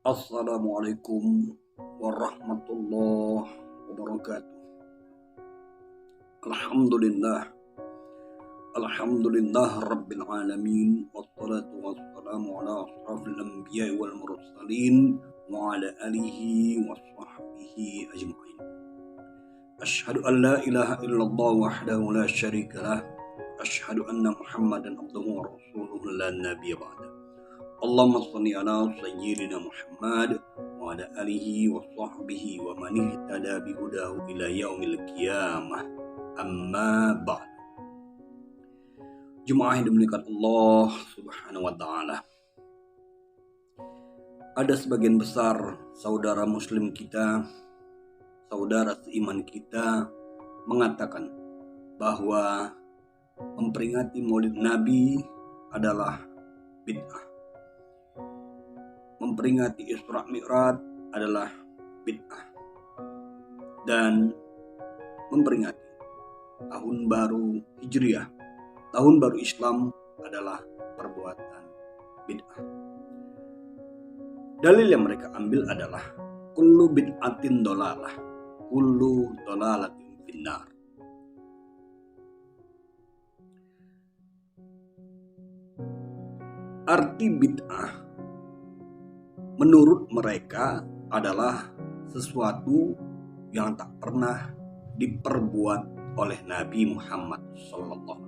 Assalamualaikum warahmatullahi wabarakatuh. Alhamdulillah, Alhamdulillah Rabbil Alamin. Wassalatu wassalamu ala ashrafil anbiya wal mursalin wa ala alihi wa sahbihi ajma'in. Ashhadu an la ilaha illallah wahdahu la syarika lah. Ashhadu anna Muhammadan abduhu wa rasuluhu la nabiyya ba'da. Allahumma shalli ala sayyidina Muhammad wa ala alihi wa sahbihi wa man ihtada bi hudahu ila yaumil qiyamah. Amma ba'd. Jemaah yang dimuliakan Allah Subhanahu wa taala. Ada sebagian besar saudara muslim kita, saudara seiman kita mengatakan bahwa memperingati Maulid Nabi adalah bid'ah. Memperingati Isra Mi'raj adalah bid'ah. Dan memperingati tahun baru Hijriah, tahun baru Islam adalah perbuatan bid'ah. Dalil yang mereka ambil adalah kullu bid'atin dolalah, kullu dolalatin finnar. Arti bid'ah menurut mereka adalah sesuatu yang tak pernah diperbuat oleh Nabi Muhammad SAW.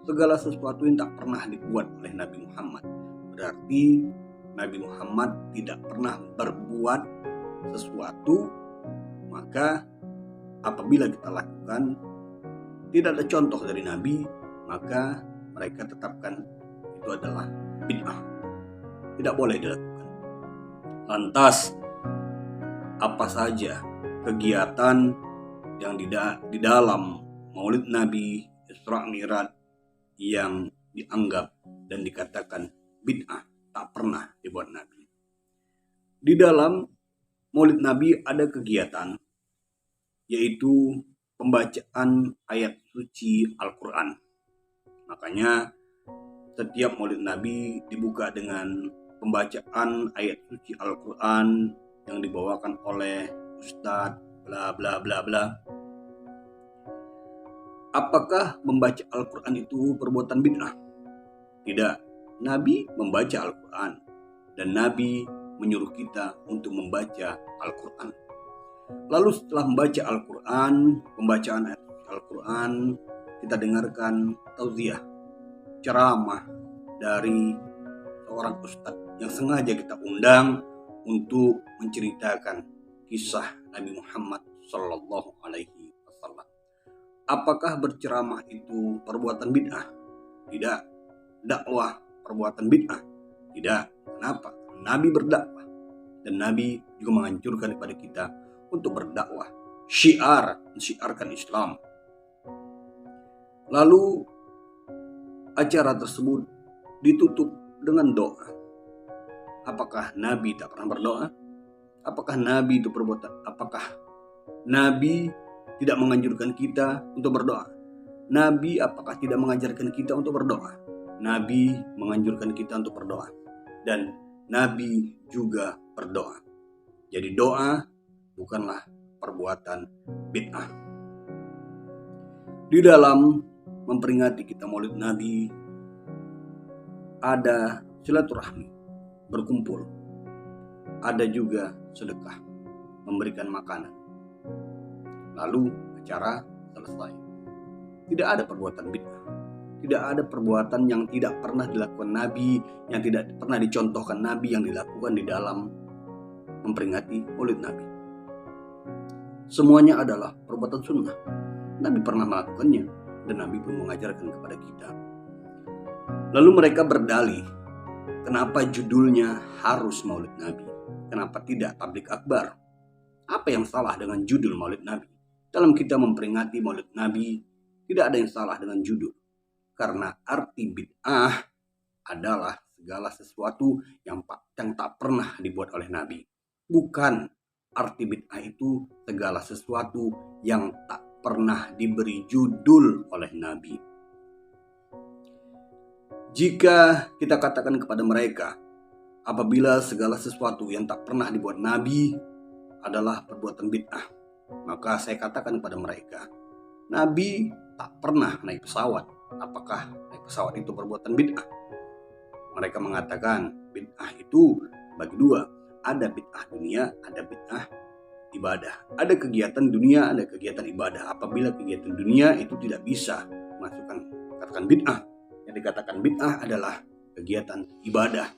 Segala sesuatu yang tak pernah dibuat oleh Nabi Muhammad berarti Nabi Muhammad tidak pernah berbuat sesuatu, maka apabila kita lakukan tidak ada contoh dari Nabi, maka mereka tetapkan itu adalah bid'ah. Tidak boleh dilakukan. Lantas, apa saja kegiatan yang di dalam Maulid Nabi Isra Mi'raj yang dianggap dan dikatakan bid'ah, tak pernah dibuat Nabi? Di dalam Maulid Nabi ada kegiatan, yaitu pembacaan ayat suci Al-Quran. Makanya setiap Maulid Nabi dibuka dengan pembacaan ayat suci Al-Quran yang dibawakan oleh Ustadz bla bla bla bla. Apakah membaca Al-Quran itu perbuatan bid'ah? Tidak. Nabi membaca Al-Quran dan Nabi menyuruh kita untuk membaca Al-Quran. Lalu setelah membaca Al-Quran, pembacaan ayat Al-Quran, kita dengarkan tauziah, ceramah dari seorang ustadz yang sengaja kita undang untuk menceritakan kisah Nabi Muhammad Sallallahu Alaihi Wasallam. Apakah berceramah itu perbuatan bid'ah? Tidak. Dakwah perbuatan bid'ah? Tidak. Kenapa? Nabi berdakwah dan Nabi juga menganjurkan kepada kita untuk berdakwah, mensyiarkan Islam. Lalu acara tersebut ditutup dengan doa. Apakah Nabi tak pernah berdoa? Apakah Nabi itu perbuatan? Apakah Nabi tidak menganjurkan kita untuk berdoa? Nabi apakah tidak mengajarkan kita untuk berdoa? Nabi menganjurkan kita untuk berdoa. Dan Nabi juga berdoa. Jadi doa bukanlah perbuatan bid'ah. Di dalam memperingati kita Maulid Nabi ada silaturahmi, berkumpul. Ada juga sedekah, memberikan makanan. Lalu acara selesai. Tidak ada perbuatan bid'ah. Tidak ada perbuatan yang tidak pernah dilakukan Nabi, yang tidak pernah dicontohkan Nabi yang dilakukan di dalam memperingati Maulid Nabi. Semuanya adalah perbuatan sunnah. Nabi pernah melakukannya dan Nabi pun mengajarkan kepada kita. Lalu mereka berdalih, kenapa judulnya harus Maulid Nabi? Kenapa tidak tablik akbar? Apa yang salah dengan judul Maulid Nabi? Dalam kita memperingati Maulid Nabi, tidak ada yang salah dengan judul. Karena arti bid'ah adalah segala sesuatu yang tak pernah dibuat oleh Nabi. Bukan arti bid'ah itu segala sesuatu yang tak pernah diberi judul oleh Nabi. Jika kita katakan kepada mereka Apabila segala sesuatu yang tak pernah dibuat Nabi adalah perbuatan bid'ah, maka saya katakan kepada mereka, Nabi tak pernah naik pesawat. Apakah naik pesawat itu perbuatan bid'ah? Mereka mengatakan bid'ah itu bagi dua. Ada bid'ah dunia, ada bid'ah ibadah. Ada kegiatan dunia, ada kegiatan ibadah. Apabila kegiatan dunia itu tidak bisa masukkan katakan bid'ah. Yang dikatakan bid'ah adalah kegiatan ibadah.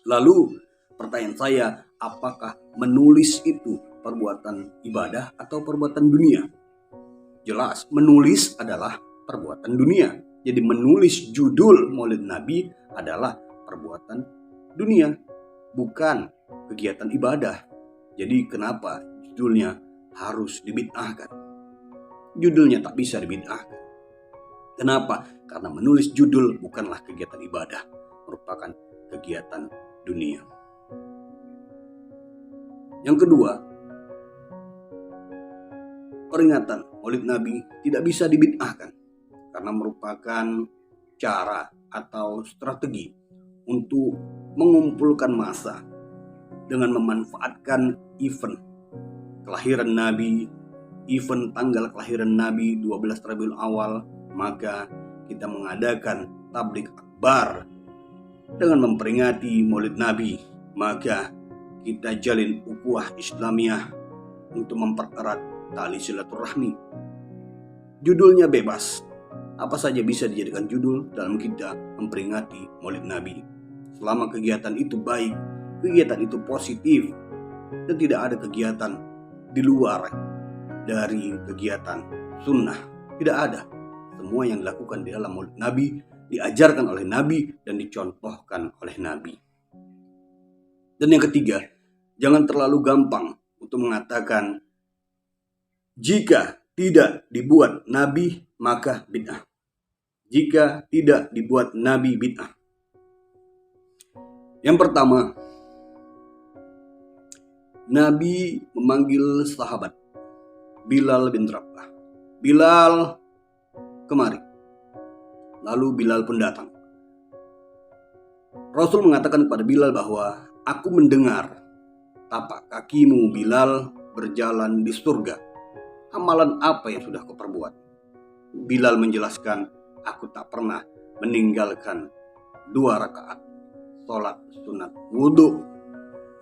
Lalu pertanyaan saya, apakah menulis itu perbuatan ibadah atau perbuatan dunia? Jelas, menulis adalah perbuatan dunia. Jadi menulis judul Maulid Nabi adalah perbuatan dunia, bukan kegiatan ibadah. Jadi kenapa judulnya harus dibid'ahkan? Judulnya tak bisa dibid'ahkan. Kenapa? Karena menulis judul bukanlah kegiatan ibadah, merupakan kegiatan dunia. Yang kedua, peringatan Maulid Nabi tidak bisa dibid'ahkan karena merupakan cara atau strategi untuk mengumpulkan massa dengan memanfaatkan event kelahiran Nabi, event tanggal kelahiran Nabi 12 Rabiul Awal, maka kita mengadakan tablik akbar dengan memperingati Maulid Nabi. Maka kita jalin ukhuwah Islamiyah untuk mempererat tali silaturahmi. Judulnya bebas, apa saja bisa dijadikan judul dalam kita memperingati Maulid Nabi. Selama kegiatan itu baik, kegiatan itu positif, dan tidak ada kegiatan di luar dari kegiatan sunnah. Tidak ada. Semua yang dilakukan di dalam Maulid Nabi diajarkan oleh Nabi dan dicontohkan oleh Nabi. Dan yang ketiga, jangan terlalu gampang untuk mengatakan jika tidak dibuat Nabi maka bid'ah. Jika tidak dibuat Nabi bid'ah. Yang pertama, Nabi memanggil sahabat Bilal bin Rabah. Bilal, kemari. Lalu Bilal pun datang. Rasul mengatakan kepada Bilal bahwa aku mendengar tapak kakimu Bilal berjalan di surga. Amalan apa yang sudah kau perbuat? Bilal menjelaskan, aku tak pernah meninggalkan 2 rakaat sholat sunat wudhu.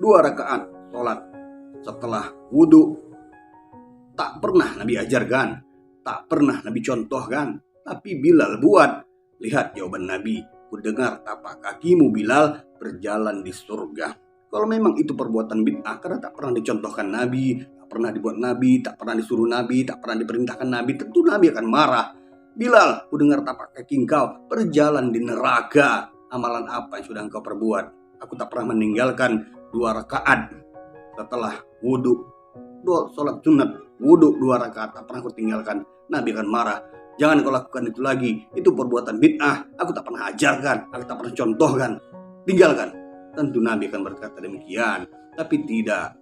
2 rakaat sholat setelah wudhu. Tak pernah Nabi ajarkan, tak pernah Nabi contohkan, tapi Bilal buat. Lihat jawaban Nabi, ku dengar tapak kakimu Bilal berjalan di surga. Kalau memang itu perbuatan bid'ah karena tak pernah dicontohkan Nabi, tak pernah dibuat Nabi, tak pernah disuruh Nabi, tak pernah diperintahkan Nabi, tentu Nabi akan marah. Bilal, ku dengar tapak kaki engkau berjalan di neraka. Amalan apa yang sudah engkau perbuat? Aku tak pernah meninggalkan 2 rakaat setelah wudhu. 2 sholat sunat wudhu 2 rakaat tak pernah aku tinggalkan. Nabi akan marah. Jangan kau lakukan itu lagi. Itu perbuatan bid'ah. Aku tak pernah ajarkan. Aku tak pernah contohkan. Tinggalkan. Tentu Nabi akan berkata demikian. Tapi tidak.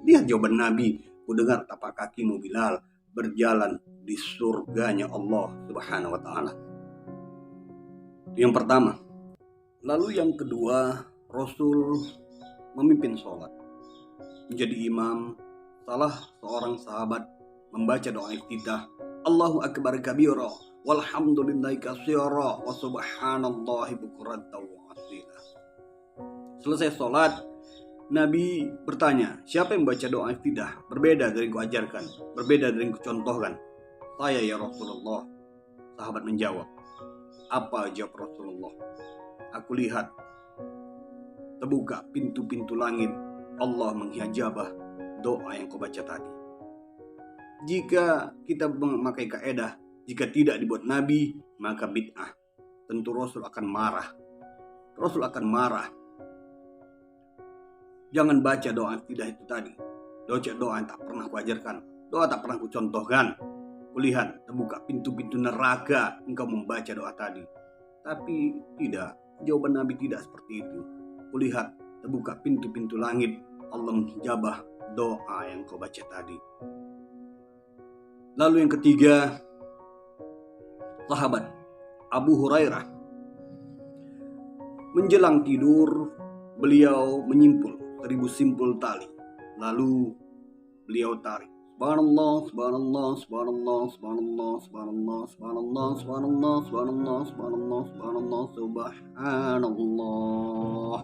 Lihat jawaban Nabi. Ku dengar tapak kakimu Bilal berjalan di surganya Allah Subhanahu wa ta'ala. Yang pertama. Lalu yang kedua, Rasul memimpin sholat. Menjadi imam. Salah seorang sahabat membaca doa iftitah. Allahu akbar kabira walhamdulillahi katsira wa subhanallahi bukratan wa asila. Selesai sholat, Nabi bertanya, siapa yang baca doa iftitah? Berbeda dari yang kuajarkan, berbeda dari yang kucontohkan. Saya ya Rasulullah. Sahabat menjawab. Apa jawab Rasulullah? Aku lihat terbuka pintu-pintu langit. Allah menghijabah doa yang kau baca tadi. Jika kita memakai kaedah, jika tidak dibuat Nabi, maka bid'ah. Tentu Rasul akan marah. Rasul akan marah. Jangan baca doa tidak itu tadi. Doa yang tak pernah kuajarkan. Doa tak pernah kucontohkan. Kulihat terbuka pintu-pintu neraka engkau membaca doa tadi. Tapi tidak. Jawaban Nabi tidak seperti itu. Kulihat terbuka pintu-pintu langit. Allah menghijabah doa yang kau baca tadi. Lalu yang ketiga, sahabat Abu Hurairah. Menjelang tidur, beliau menyimpul 1000 simpul tali. Lalu beliau tarik. Subhanallah, subhanallah, subhanallah, subhanallah, subhanallah, subhanallah, subhanallah, subhanallah, subhanallah, subhanallah, subhanallah.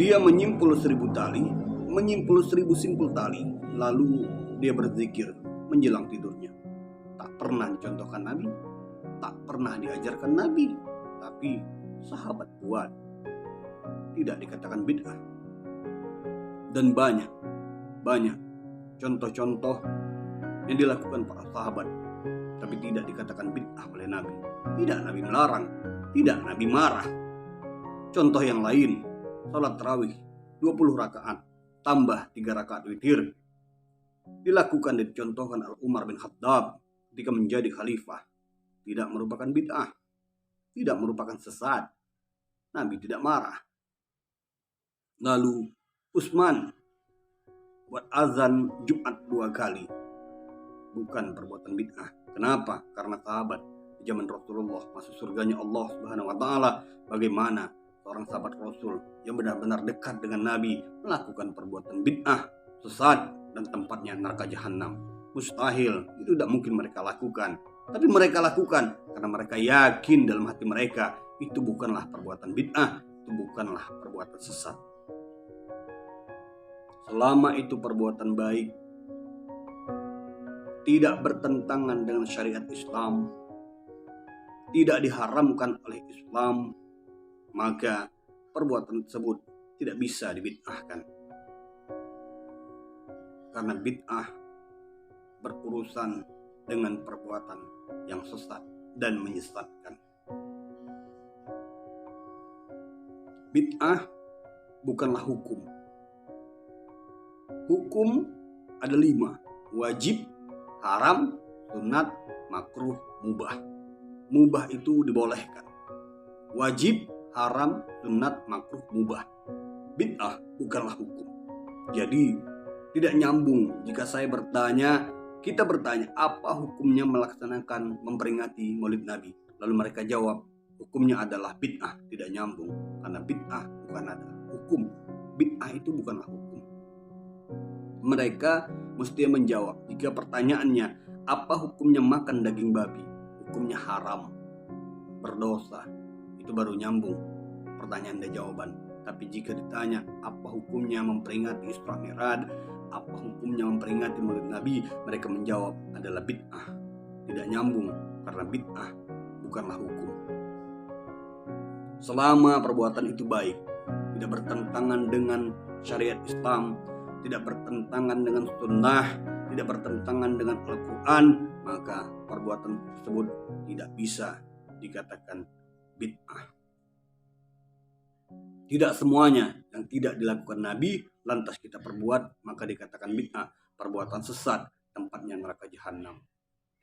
Dia menyimpul 1000 tali, menyimpul 1000 simpul tali, lalu dia berzikir menjelang tidurnya. Tak pernah dicontohkan Nabi, tak pernah diajarkan Nabi, tapi sahabat buat, tidak dikatakan bid'ah. Dan banyak contoh-contoh yang dilakukan para sahabat, tapi tidak dikatakan bid'ah oleh Nabi. Tidak Nabi melarang, tidak Nabi marah. Contoh yang lain, salat tarawih 20 rakaat tambah 3 rakaat witir, dilakukan dan dicontohkan Umar bin Khattab ketika menjadi khalifah. Tidak merupakan bid'ah, tidak merupakan sesat. Nabi tidak marah. Lalu Utsman buat azan Jumat 2 kali, bukan perbuatan bid'ah. Kenapa? Karena sahabat di zaman Rasulullah masuk surganya Allah Subhanahu wa taala. Bagaimana seorang sahabat Rasul yang benar-benar dekat dengan Nabi melakukan perbuatan bid'ah, sesat, dan tempatnya neraka jahanam? Mustahil, itu tidak mungkin mereka lakukan. Tapi mereka lakukan karena mereka yakin dalam hati mereka itu bukanlah perbuatan bid'ah, itu bukanlah perbuatan sesat. Selama itu perbuatan baik, tidak bertentangan dengan syariat Islam, tidak diharamkan oleh Islam, maka perbuatan tersebut tidak bisa dibid'ahkan. Karena bid'ah berurusan dengan perbuatan yang sesat dan menyesatkan. Bid'ah bukanlah hukum. Hukum ada 5: wajib, haram, sunat, makruh, mubah. Mubah itu dibolehkan. Wajib, haram, sunat, makruh, mubah. Bid'ah bukanlah hukum. Jadi tidak nyambung jika kita bertanya apa hukumnya melaksanakan memperingati Maulid Nabi, lalu mereka jawab hukumnya adalah bid'ah. Tidak nyambung, karena bid'ah bukan adalah hukum. Bid'ah itu bukanlah hukum. Mereka mesti menjawab jika pertanyaannya apa hukumnya makan daging babi, hukumnya haram, berdosa, itu baru nyambung pertanyaan dan jawaban. Tapi jika ditanya apa hukumnya memperingati Isra Mi'raj, apa hukumnya memperingati Maulid Nabi, mereka menjawab adalah bid'ah. Tidak nyambung, karena bid'ah bukanlah hukum. Selama perbuatan itu baik, tidak bertentangan dengan syariat Islam, tidak bertentangan dengan sunnah, tidak bertentangan dengan Al-Quran, maka perbuatan tersebut tidak bisa dikatakan bid'ah. Tidak semuanya yang tidak dilakukan Nabi lantas kita perbuat maka dikatakan bid'ah. Perbuatan sesat tempatnya neraka jahanam.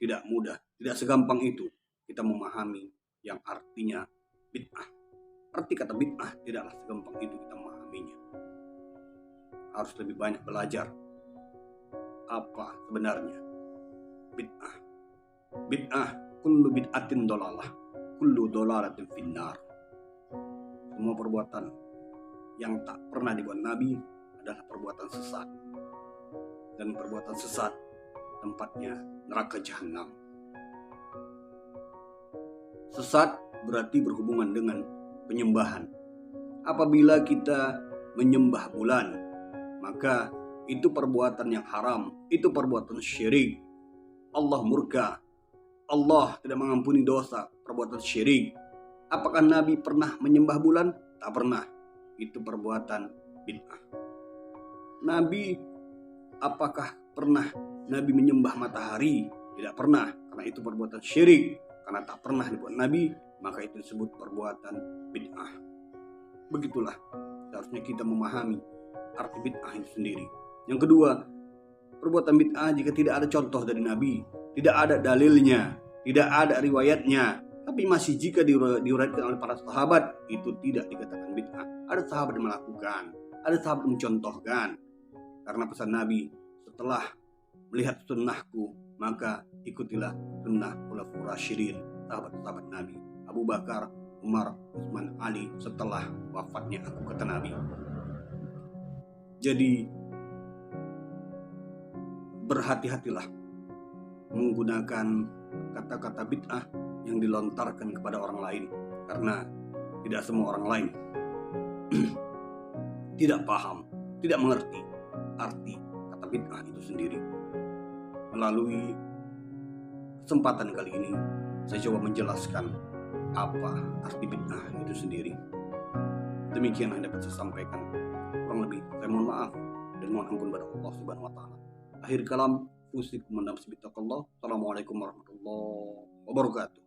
Tidak mudah, tidak segampang itu kita memahami yang artinya bid'ah. Arti kata bid'ah tidaklah segampang itu kita memahaminya. Harus lebih banyak belajar apa sebenarnya bid'ah. Bid'ah kullu bid'atin dolalah, kullu dolalatin finnar. Semua perbuatan yang tak pernah dibuat Nabi adalah perbuatan sesat, dan perbuatan sesat tempatnya neraka jahanam. Sesat berarti berhubungan dengan penyembahan. Apabila kita menyembah bulan, maka itu perbuatan yang haram, itu perbuatan syirik. Allah murka, Allah tidak mengampuni dosa perbuatan syirik. Apakah Nabi pernah menyembah bulan? Tak pernah. Itu perbuatan bid'ah. Nabi, apakah pernah Nabi menyembah matahari? Tidak pernah, karena itu perbuatan syirik. Karena tak pernah dibuat Nabi, maka itu disebut perbuatan bid'ah. Begitulah seharusnya kita memahami arti bid'ah itu sendiri. Yang kedua, perbuatan bid'ah jika tidak ada contoh dari Nabi, tidak ada dalilnya, tidak ada riwayatnya, tapi masih jika diuraikan oleh para sahabat, itu tidak dikatakan bid'ah. Ada sahabat yang melakukan, ada sahabat yang mencontohkan. Karena pesan Nabi, setelah melihat sunnahku, maka ikutilah sunnah khulafaur rasyidin, sahabat-sahabat Nabi, Abu Bakar, Umar, Utsman, Ali setelah wafatnya aku, kata Nabi. Jadi berhati-hatilah menggunakan kata-kata bid'ah yang dilontarkan kepada orang lain, karena tidak semua orang lain tidak paham, tidak mengerti arti kata bid'ah itu sendiri. Melalui kesempatan kali ini, saya coba menjelaskan apa arti bid'ah itu sendiri. Demikian yang dapat saya sampaikan. Kurang lebih saya mohon maaf dan mohon ampun pada Allah Subhanahu wa taala. Akhir kalam, usikum wa nafsi bittaqallah. Assalamualaikum warahmatullahi wabarakatuh.